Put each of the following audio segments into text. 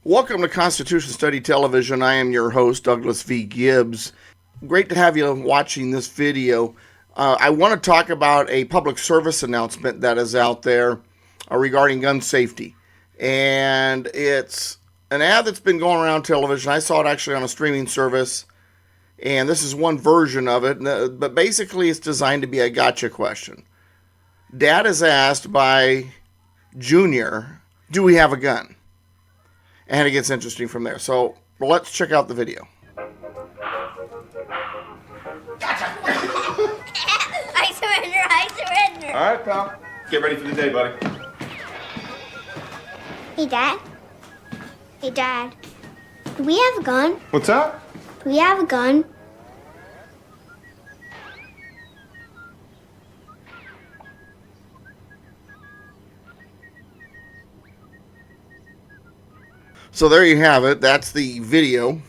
Welcome to Constitution Study Television. I am your host, Douglas V. Gibbs. Great to have you watching this video. I want to talk about a public service announcement that is out there regarding gun safety. And it's an ad that's been going around television. I saw it actually on a streaming service. And this is one version of it. But basically, it's designed to be a gotcha question. Dad is asked by Junior, do we have a gun? And it gets interesting from there. So let's check out the video. I surrender. All right, pal. Get ready for the day, buddy. Hey, Dad. Hey, Dad. Do we have a gun? What's that? Do we have a gun? So there you have it. That's the video.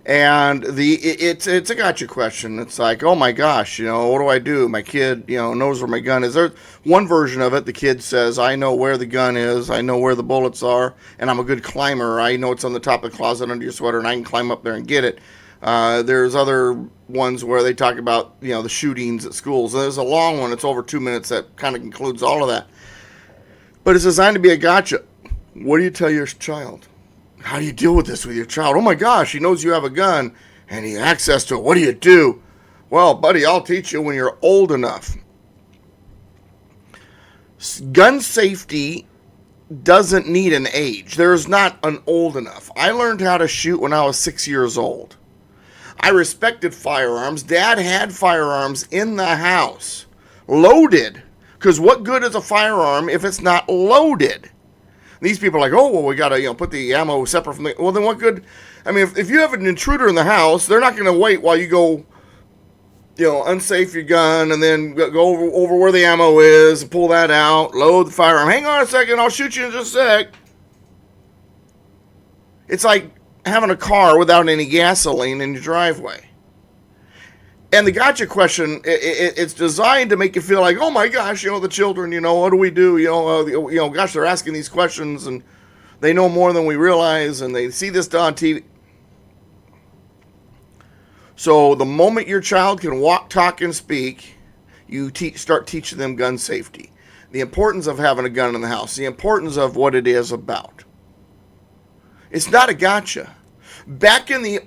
And it's a gotcha question. It's like, oh my gosh, what do I do? My kid, knows where my gun is. There's one version of it. The kid says, I know where the gun is. I know where the bullets are. And I'm a good climber. I know it's on the top of the closet under your sweater, and I can climb up there and get it. There's other ones where they talk about, the shootings at schools. There's a long one. It's over 2 minutes that kind of includes all of that. But it's designed to be a gotcha. What do you tell your child? How do you deal with this with your child? Oh my gosh, he knows you have a gun and he has access to it. What do you do? Well, buddy, I'll teach you when you're old enough. Gun safety doesn't need an age. There's not an old enough. I learned how to shoot when I was 6 years old. I respected firearms. Dad had firearms in the house, loaded. Because what good is a firearm if it's not loaded? These people are like, oh, well, we got to, put the ammo separate from the... Well, then what good... I mean, if you have an intruder in the house, they're not going to wait while you go, unsafe your gun and then go over where the ammo is and pull that out, load the firearm. Hang on a second, I'll shoot you in just a sec. It's like having a car without any gasoline in your driveway. And the gotcha question, it's designed to make you feel like, oh my gosh, the children, what do we do? Gosh, they're asking these questions and they know more than we realize and they see this on TV. So the moment your child can walk, talk, and speak, you start teaching them gun safety. The importance of having a gun in the house, the importance of what it is about. It's not a gotcha. Back in the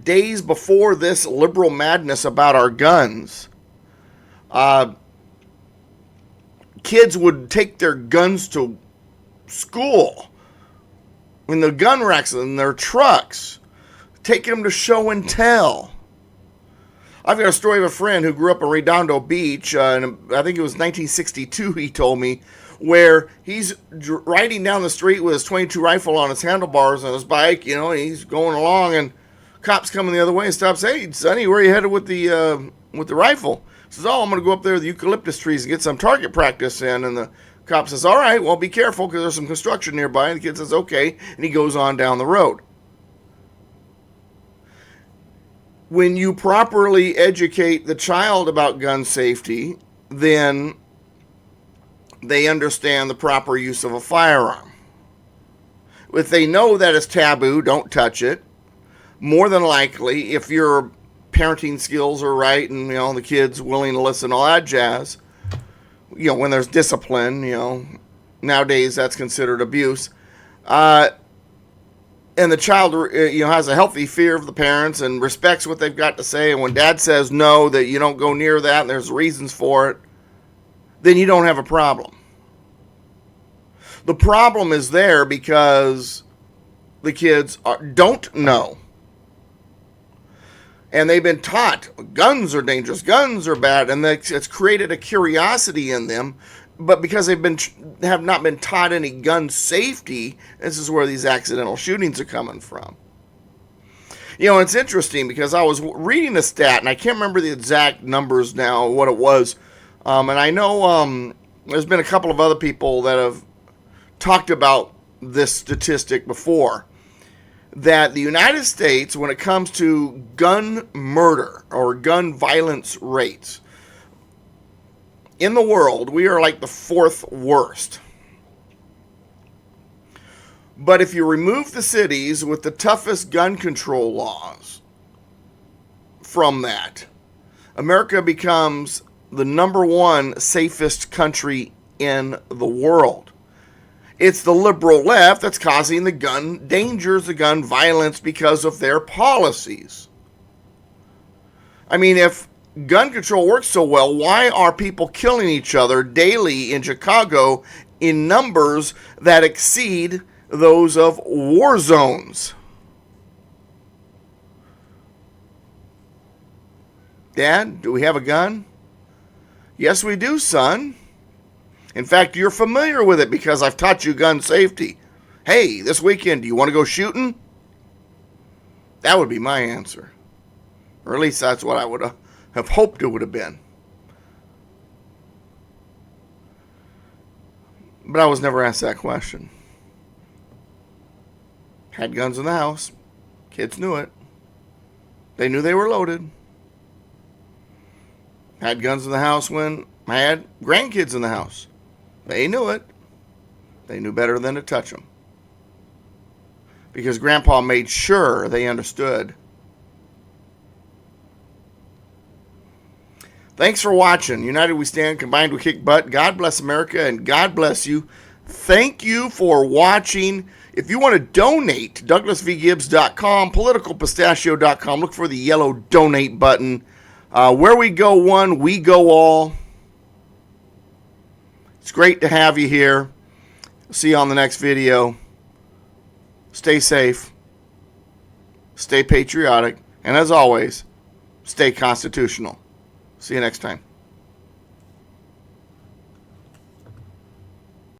days before this liberal madness about our guns, kids would take their guns to school in the gun racks in their trucks, taking them to show and tell. I've got a story of a friend who grew up in Redondo Beach, and I think it was 1962, he told me, where he's riding down the street with his .22 rifle on his handlebars on his bike, and he's going along, and cops coming the other way and stops. Hey, Sonny, where are you headed with the rifle? He says, oh, I'm going to go up there to the eucalyptus trees and get some target practice in. And the cop says, all right, well, be careful because there's some construction nearby. And the kid says, okay. And he goes on down the road. When you properly educate the child about gun safety, then they understand the proper use of a firearm. If they know that it's taboo, don't touch it. More than likely, if your parenting skills are right and, the kid's willing to listen, all that jazz, when there's discipline, nowadays that's considered abuse. And the child, has a healthy fear of the parents and respects what they've got to say. And when dad says no, that you don't go near that and there's reasons for it, then you don't have a problem. The problem is there because the kids don't know. And they've been taught guns are dangerous, guns are bad, and it's created a curiosity in them. But because have not been taught any gun safety, this is where these accidental shootings are coming from. It's interesting because I was reading a stat, and I can't remember the exact numbers now, what it was. And I know there's been a couple of other people that have talked about this statistic before. That the United States, when it comes to gun murder or gun violence rates, in the world, we are like the fourth worst. But if you remove the cities with the toughest gun control laws from that, America becomes the number one safest country in the world. It's the liberal left that's causing the gun dangers, the gun violence because of their policies. I mean, if gun control works so well, why are people killing each other daily in Chicago in numbers that exceed those of war zones? Dad, do we have a gun? Yes, we do, son. In fact, you're familiar with it because I've taught you gun safety. Hey, this weekend, do you want to go shooting? That would be my answer. Or at least that's what I would have hoped it would have been. But I was never asked that question. Had guns in the house. Kids knew it. They knew they were loaded. Had guns in the house when I had grandkids in the house. They knew it. They knew better than to touch them. Because Grandpa made sure they understood. Thanks for watching. United we stand, combined we kick butt. God bless America and God bless you. Thank you for watching. If you want to donate, DouglasVGibbs.com, politicalpistachio.com. Look for the yellow donate button. Where we go one, we go all. It's great to have you here. See you on the next video. Stay safe. Stay patriotic. And as always, stay constitutional. See you next time.